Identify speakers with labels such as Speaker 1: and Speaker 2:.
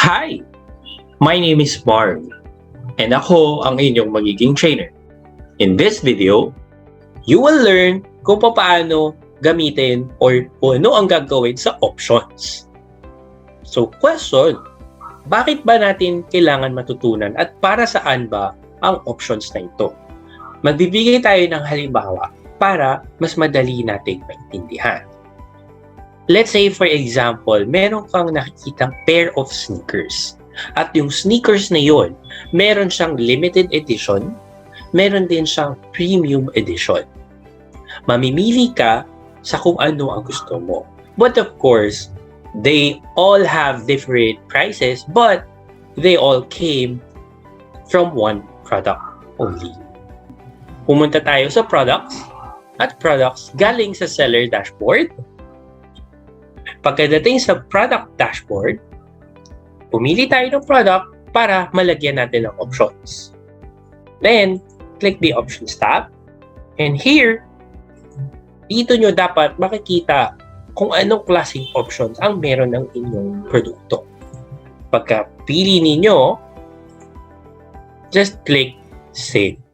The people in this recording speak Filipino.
Speaker 1: Hi! My name is Marv, and ako ang inyong magiging trainer. In this video, you will learn kung paano gamitin or kung ano ang gagawin sa options. So, question, bakit ba natin kailangan matutunan at para saan ba ang options na ito? Magbibigay tayo ng halimbawa para mas madali nating maintindihan. Let's say for example, meron kang nakikitang pair of sneakers. At yung sneakers na yun, meron siyang limited edition, meron din siyang premium edition. Mamimili ka sa kung ano ang gusto mo. But of course, they all have different prices, but they all came from one product only. Pumunta tayo sa products, at products galing sa seller dashboard. Pagkadating sa product dashboard, pumili tayo ng product para malagyan natin ng options. Then, click the options tab. And here, dito nyo dapat makikita kung anong klaseng options ang meron ng inyong produkto. Pagka pili ninyo, just click Save.